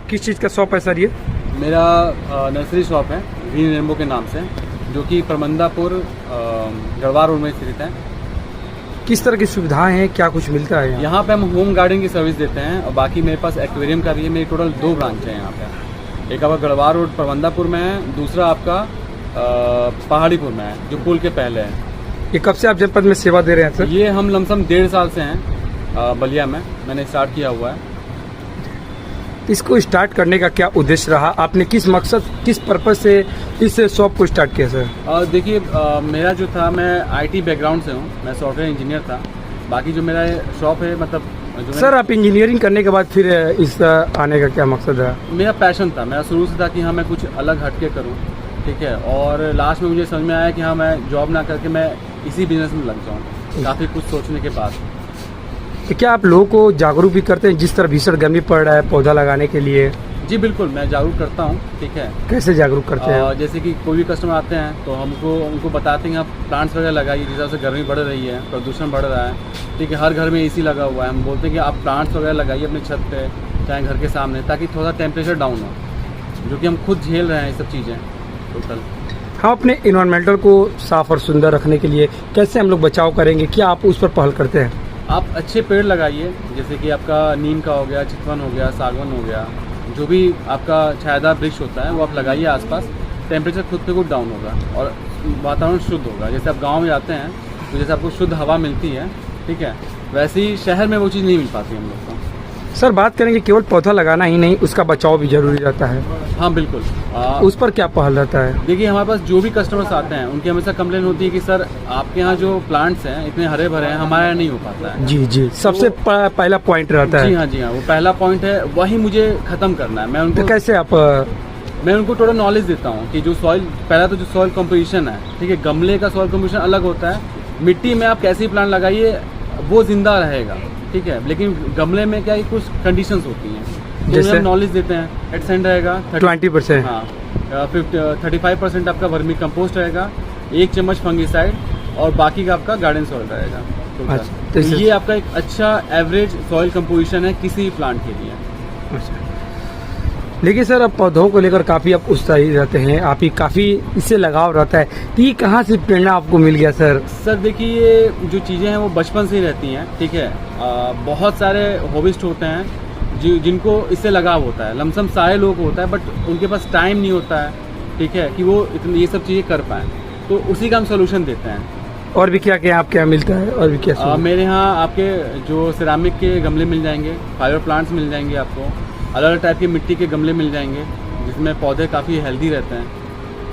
किस चीज़ का शॉप है सर ये? मेरा नर्सरी शॉप है ग्रीन रेनबो के नाम से, जो कि परमंदापुर गढ़वाल रोड में स्थित है। किस तरह की सुविधाएं हैं, क्या कुछ मिलता है यहाँ पे हम होम गार्डन की सर्विस देते हैं और बाकी मेरे पास एक्वेरियम का भी है। मेरी टोटल 2 ब्रांच है यहाँ पे। एक आपका गढ़वाल रोड परमंदापुर में है, दूसरा आपका पहाड़ीपुर में है, जो पुल के पहले है। ये कब से आप जनपद में सेवा दे रहे हैं सर? ये हम लमसम 1.5 साल से हैं बलिया में, मैंने स्टार्ट किया हुआ है। इसको स्टार्ट करने का क्या उद्देश्य रहा? आपने किस मकसद, किस पर्पज से इस शॉप को स्टार्ट किया सर? देखिए, मेरा जो था, मैं IT बैकग्राउंड से हूँ, मैं सॉफ्टवेयर इंजीनियर था। बाकी जो मेरा शॉप है, मतलब जो सर आप इंजीनियरिंग करने के बाद फिर इस आने का क्या मकसद रहा? मेरा पैशन था, मेरा शुरू से था कि हाँ मैं कुछ अलग हटके करूँ, ठीक है। और लास्ट में मुझे समझ में आया कि हाँ मैं जॉब ना करके मैं इसी बिजनेस में लग जाऊँ, काफ़ी कुछ सोचने के बाद। तो क्या आप लोगों को जागरूक भी करते हैं जिस तरह भीषण गर्मी पड़ रहा है पौधा लगाने के लिए? जी बिल्कुल, मैं जागरूक करता हूँ, ठीक है। कैसे जागरूक करते हैं? जैसे कि कोई भी कस्टमर आते हैं तो उनको बताते हैं आप प्लांट्स वगैरह लगाइए, जिस हिसाब से गर्मी बढ़ रही है, प्रदूषण बढ़ रहा है, ठीक है। हर घर में AC लगा हुआ है, हम बोलते हैं कि आप प्लांट्स वगैरह लगाइए अपनी छत पे, चाहे घर के सामने, ताकि थोड़ा टेम्परेचर डाउन हो, जो कि हम खुद झेल रहे हैं ये सब चीज़ें टोटल। हम अपने इन्वायरमेंटल को साफ और सुंदर रखने के लिए कैसे हम लोग बचाव करेंगे, क्या आप उस पर पहल करते हैं? आप अच्छे पेड़ लगाइए, जैसे कि आपका नीम का हो गया, चितवन हो गया, सागवन हो गया, जो भी आपका छायादार वृक्ष होता है वो आप लगाइए आसपास। टेम्परेचर खुद पे खुद डाउन होगा और वातावरण शुद्ध होगा। जैसे आप गांव में जाते हैं तो जैसे आपको शुद्ध हवा मिलती है, ठीक है, वैसे ही शहर में वो चीज़ नहीं मिल पाती हम लोग को। सर बात करेंगे केवल पौधा लगाना ही नहीं, उसका बचाव भी जरूरी रहता है। हाँ बिल्कुल। उस पर क्या पहल रहता है? देखिए, हमारे पास जो भी कस्टमर्स आते हैं उनकी हमेशा कंप्लेन होती है कि सर आपके यहाँ जो प्लांट्स हैं इतने हरे भरे हैं, हमारे यहाँ नहीं हो पाता है। जी जी, सबसे पहला पॉइंट रहता है। जी हाँ, वो पहला पॉइंट है, वही मुझे खत्म करना है। मैं उनको तो कैसे आप मैं उनको थोड़ा नॉलेज देता हूँ कि जो सॉइल, पहला तो जो सॉइल कंपोजिशन है, ठीक है, गमले का सॉइल कंपोजिशन अलग होता है। मिट्टी में आप कैसे ही प्लांट लगाइए वो जिंदा रहेगा, ठीक है, लेकिन गमले में क्या है, कुछ कंडीशंस होती हैं, जैसे हम नॉलेज देते हैं। एटसेंट रहेगा 20%, हाँ, 35% आपका वर्मी कंपोस्ट रहेगा, 1 चम्मच फंगीसाइड और बाकी का आपका गार्डन सॉइल रहेगा। अच्छा, तो ये आपका एक अच्छा एवरेज सॉइल कंपोजिशन है किसी भी प्लांट के लिए। अच्छा। लेकिन सर अब पौधों को लेकर काफ़ी आप उत्साही रहते हैं, आप ही काफ़ी इससे लगाव रहता है, तो ये कहाँ से प्रेरणा आपको मिल गया सर? सर देखिए, ये जो चीज़ें हैं वो बचपन से ही रहती हैं, ठीक है। बहुत सारे हॉबिस्ट होते हैं जिनको इससे लगाव होता है, लमसम सारे लोग होता है, बट उनके पास टाइम नहीं होता है, ठीक है, कि वो इतनी ये सब चीज़ें कर पाएँ, तो उसी का हम सोल्यूशन देते हैं। और भी क्या क्या आपके यहाँ मिलता है? और भी क्या? मेरे यहाँ आपके जो सिरामिक के गमले मिल जाएंगे, फाइबर प्लांट्स मिल जाएंगे, आपको अलग अलग टाइप के मिट्टी के गमले मिल जाएंगे, जिसमें पौधे काफ़ी हेल्दी रहते हैं।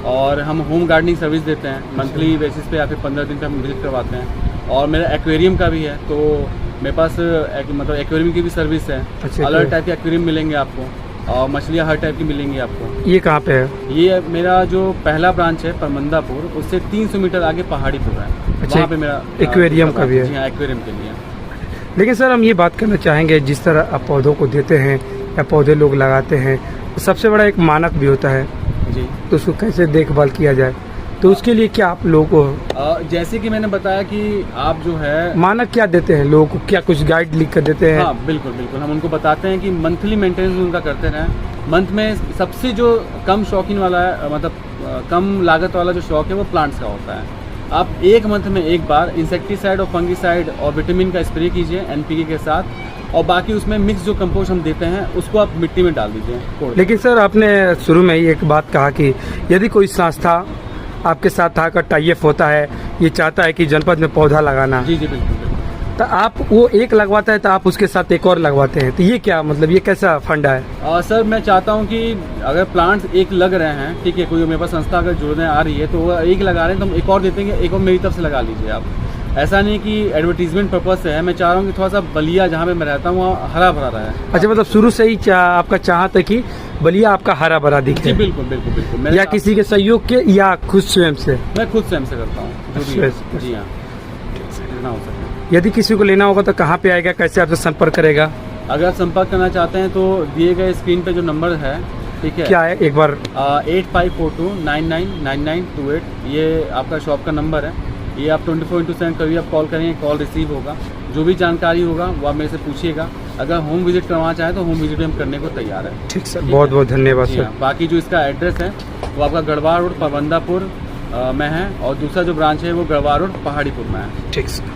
और हम होम गार्डनिंग सर्विस देते हैं, मंथली बेसिस पे या फिर 15 दिन पे हम विजिट करवाते हैं। और मेरा एक्वेरियम का भी है, तो मेरे पास मतलब एक्वेरियम की भी सर्विस है। अलग टाइप के एक्वेरियम मिलेंगे आपको और मछलियाँ हर टाइप की मिलेंगी आपको। ये कहाँ पे है? ये मेरा जो पहला ब्रांच है परमंदापुर, उससे 300 मीटर आगे पहाड़ीपुर है, वहाँ पे मेरा एक्वेरियम का भी है। जी हाँ, एक्वेरियम के लिए। लेकिन सर हम ये बात करना चाहेंगे, जिस तरह आप पौधों को देते हैं या पौधे लोग लगाते हैं, सबसे बड़ा एक मानक भी होता है जी, तो उसको कैसे देखभाल किया जाए, तो उसके लिए क्या आप लोगों को जैसे कि मैंने बताया कि आप जो है मानक क्या देते हैं लोगों को, क्या कुछ गाइड लिख कर देते हैं? हाँ बिल्कुल, हम उनको बताते हैं कि मंथली मेंटेनेंस उनका करते रहें। मंथ में सबसे जो कम शौकीन वाला है, मतलब कम लागत वाला जो शौक है वो प्लांट्स का होता है। आप 1 मंथ में 1 बार इंसेक्टिसाइड और फंगीसाइड और विटामिन का स्प्रे कीजिए NPK के साथ, और बाकी उसमें मिक्स जो कंपोस्ट हम देते हैं उसको आप मिट्टी में डाल दीजिए। लेकिन सर आपने शुरू में ही एक बात कहा कि यदि कोई संस्था आपके साथ आकर टाइप होता है, ये चाहता है कि जनपद में पौधा लगाना, जी बिल्कुल, तो आप वो एक लगवाता है तो आप उसके साथ एक और लगवाते हैं, तो ये क्या मतलब, ये कैसा फंडा है? सर मैं चाहता हूँ कि अगर प्लांट्स एक लग रहे हैं, ठीक है, कोई मेरे पास संस्था अगर जुड़ने आ रही है तो वो एक लगा रहे हैं तो हम एक और देते हैं, एक और मेरी तरफ से लगा लीजिए आप। ऐसा नहीं कि एडवर्टीजमेंट पर्पज से है, मैं चाह रहा हूँ कि थोड़ा सा बलिया जहाँ पे मैं रहता हूँ वहाँ हरा भरा रहा है। अच्छा, मतलब शुरू से ही आपका चाहत है कि बलिया आपका हरा भरा दिखे? जी बिल्कुल। या किसी के सहयोग के या खुद स्वयं से? मैं खुद स्वयं से करता हूँ। जी हाँ, जितना हो सके। यदि किसी को लेना होगा तो कहाँ पे आएगा, कैसे आपसे संपर्क करेगा? अगर संपर्क करना चाहते हैं तो दिए गए स्क्रीन पे जो नंबर है, ठीक है, क्या है एक बार? 8542999928, ये आपका शॉप का नंबर है। ये आप 24/7 कभी आप कॉल करेंगे, कॉल रिसीव होगा। जो भी जानकारी होगा वो आप मेरे से पूछिएगा। अगर होम विजिट करवाना चाहें तो होम विजिट हम करने को तैयार है। ठीक सर, बहुत बहुत धन्यवाद जी सर। हाँ, बाकी जो इसका एड्रेस है वो आपका गढ़वाल रोड परबंदापुर में है, और दूसरा जो ब्रांच है वो गढ़वाल रोड पहाड़ीपुर में है। ठीक सर।